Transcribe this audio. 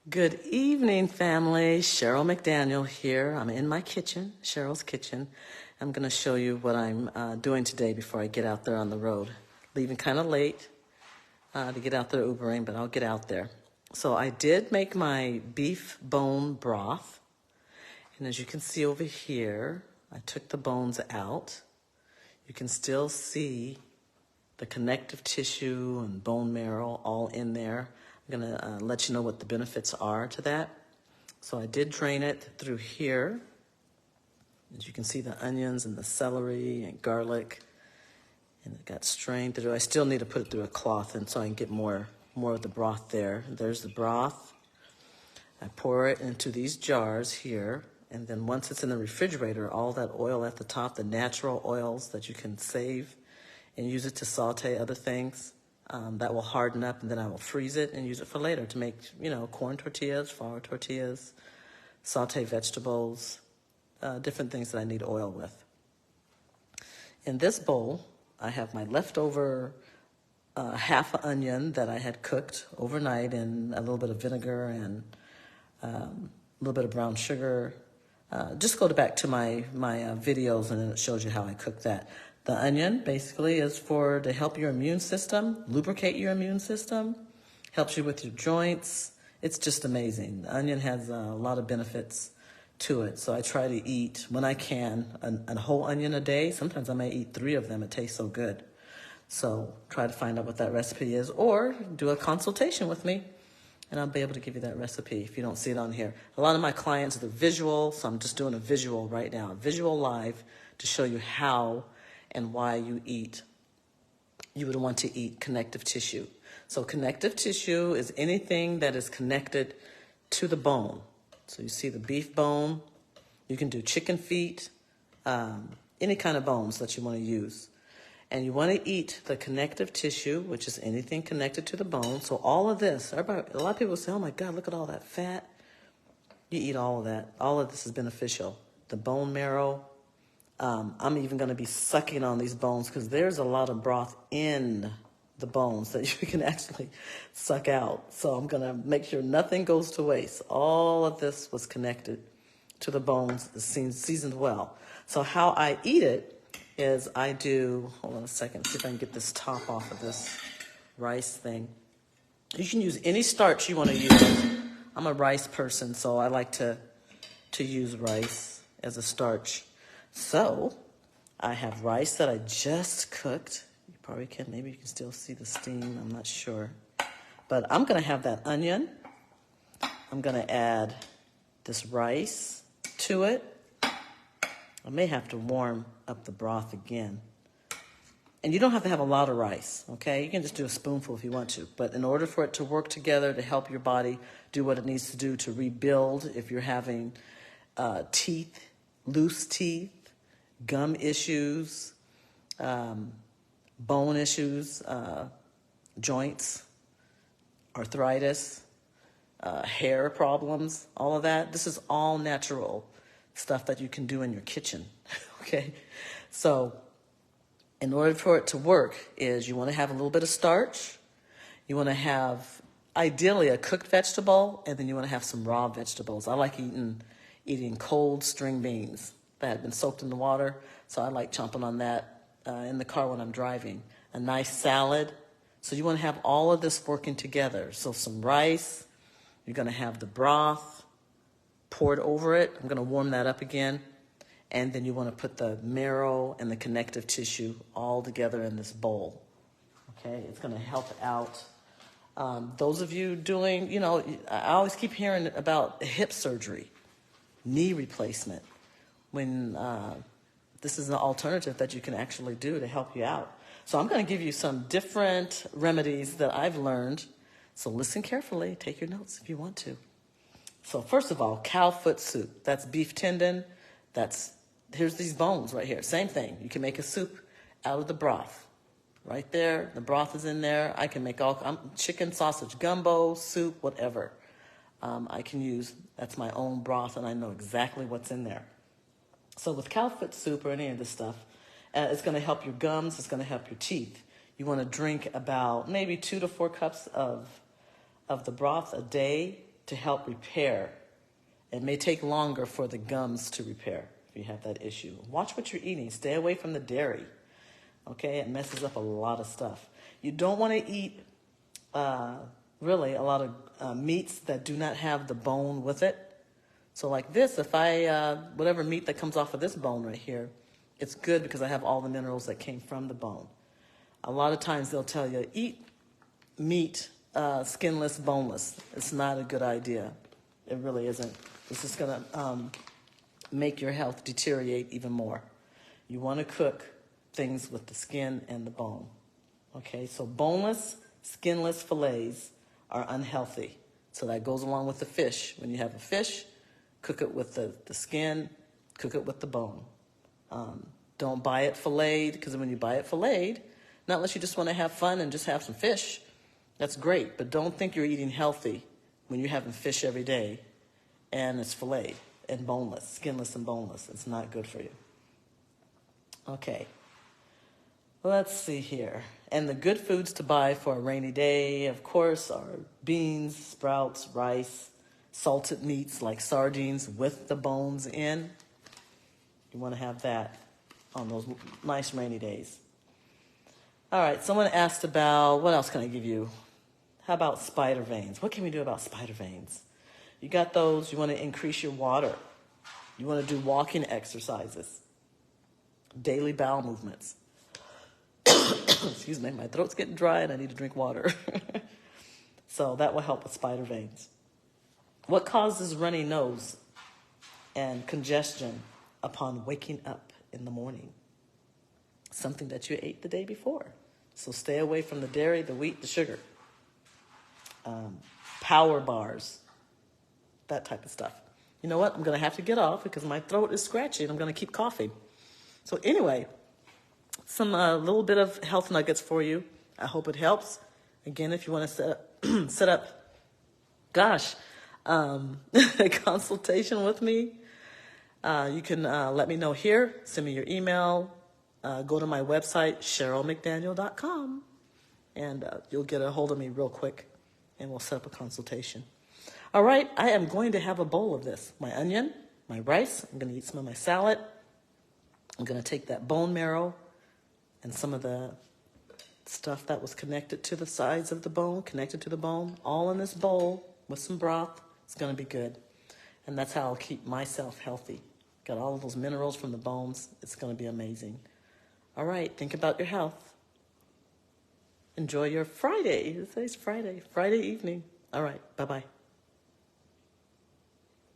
Good evening, family. Cheryl McDaniel here. I'm in my kitchen, Cheryl's kitchen. I'm going to show you what I'm doing today before I get out there on the road. Leaving kind of late to get out there Ubering, but I'll get out there. So I did make my beef bone broth. And as you can see over here, I took the bones out. You can still see the connective tissue and bone marrow all in there. I'm going to let you know what the benefits are to that. So I did drain it through here. As you can see, the onions and the celery and garlic, and it got strained through. I still need to put it through a cloth and so I can get more of the broth there. There's the broth. I pour it into these jars here, and then once it's in the refrigerator, all that oil at the top, the natural oils that you can save and use it to saute other things, that will harden up, and then I will freeze it and use it for later to make, corn tortillas, flour tortillas, saute vegetables, different things that I need oil with. In this bowl, I have my leftover half an onion that I had cooked overnight in a little bit of vinegar and a little bit of brown sugar. Just go back to my videos, and then it shows you how I cook that. The onion basically is to help your immune system, lubricate your immune system, helps you with your joints. It's just amazing. The onion has a lot of benefits to it. So I try to eat, when I can, a whole onion a day. Sometimes I may eat 3 of them. It tastes so good. So try to find out what that recipe is, or do a consultation with me, and I'll be able to give you that recipe if you don't see it on here. A lot of my clients, they're visual, so I'm just doing a visual right now, a visual live to show you how and why you would want to eat connective tissue. So connective tissue is anything that is connected to the bone. So you see the beef bone, you can do chicken feet, any kind of bones that you want to use. And you want to eat the connective tissue, which is anything connected to the bone. So all of this, a lot of people say, oh my God, look at all that fat. You eat all of that. All of this is beneficial. The bone marrow. I'm even going to be sucking on these bones because there's a lot of broth in the bones that you can actually suck out. So I'm going to make sure nothing goes to waste. All of this was connected to the bones, seasoned well. So how I eat it is I do, hold on a second, see if I can get this top off of this rice thing. You can use any starch you want to use. I'm a rice person, so I like to use rice as a starch. So I have rice that I just cooked. You probably can, maybe you can still see the steam, I'm not sure. But I'm going to have that onion. I'm going to add this rice to it. I may have to warm up the broth again. And you don't have to have a lot of rice, okay? You can just do a spoonful if you want to. But in order for it to work together to help your body do what it needs to do to rebuild, if you're having loose teeth, gum issues, bone issues, joints, arthritis, hair problems, all of that. This is all natural stuff that you can do in your kitchen, okay? So in order for it to work is you want to have a little bit of starch. You want to have, ideally, a cooked vegetable, and then you want to have some raw vegetables. I like eating cold string beans that have been soaked in the water, so I like chomping on that in the car when I'm driving. A nice salad. So you want to have all of this working together. So some rice, you're going to have the broth poured over it. I'm going to warm that up again. And then you want to put the marrow and the connective tissue all together in this bowl. Okay, it's going to help out. Those of you doing, I always keep hearing about hip surgery, knee replacement, when this is an alternative that you can actually do to help you out. So I'm going to give you some different remedies that I've learned. So listen carefully. Take your notes if you want to. So first of all, cow foot soup. That's beef tendon. Here's these bones right here. Same thing. You can make a soup out of the broth. Right there, the broth is in there. I can make chicken, sausage, gumbo, soup, whatever. I can use, that's my own broth, and I know exactly what's in there. So with cow foot soup or any of this stuff, it's going to help your gums. It's going to help your teeth. You want to drink about maybe 2 to 4 cups of the broth a day. to help repair. It may take longer for the gums to repair if you have that issue. Watch what you're eating. Stay away from the dairy. Okay, it messes up a lot of stuff. You don't want to eat really a lot of meats that do not have the bone with it. So like this, if whatever meat that comes off of this bone right here, it's good because I have all the minerals that came from the bone. A lot of times they'll tell you, eat meat skinless, boneless. It's not a good idea. It really isn't. It's just going to make your health deteriorate even more. You want to cook things with the skin and the bone. Okay, so boneless, skinless fillets are unhealthy. So that goes along with the fish. When you have a fish, cook it with the skin, cook it with the bone. Don't buy it filleted, because when you buy it filleted, not unless you just want to have fun and just have some fish, that's great. But don't think you're eating healthy when you're having fish every day and it's filleted and boneless, skinless and boneless. It's not good for you. Okay, let's see here. And the good foods to buy for a rainy day, of course, are beans, sprouts, rice, salted meats like sardines with the bones in. You want to have that on those nice rainy days. All right, someone asked about, what else can I give you? How about spider veins? What can we do about spider veins? You got those, you want to increase your water. You want to do walking exercises, daily bowel movements. Excuse me, my throat's getting dry and I need to drink water. So that will help with spider veins. What causes runny nose and congestion upon waking up in the morning? Something that you ate the day before. So stay away from the dairy, the wheat, the sugar. Power bars, that type of stuff. You know what? I'm going to have to get off because my throat is scratchy and I'm going to keep coughing. So anyway, some little bit of health nuggets for you. I hope it helps. Again, if you want to set up, a consultation with me, you can let me know here. Send me your email. Go to my website, CherylMcDaniel.com, and you'll get a hold of me real quick, and we'll set up a consultation. All right, I am going to have a bowl of this. My onion, my rice. I'm going to eat some of my salad. I'm going to take that bone marrow and some of the stuff that was connected to the sides of the bone, connected to the bone, all in this bowl with some broth. It's going to be good. And that's how I'll keep myself healthy. Got all of those minerals from the bones. It's going to be amazing. All right, think about your health. Enjoy your Friday. Today's Friday evening. All right, bye-bye.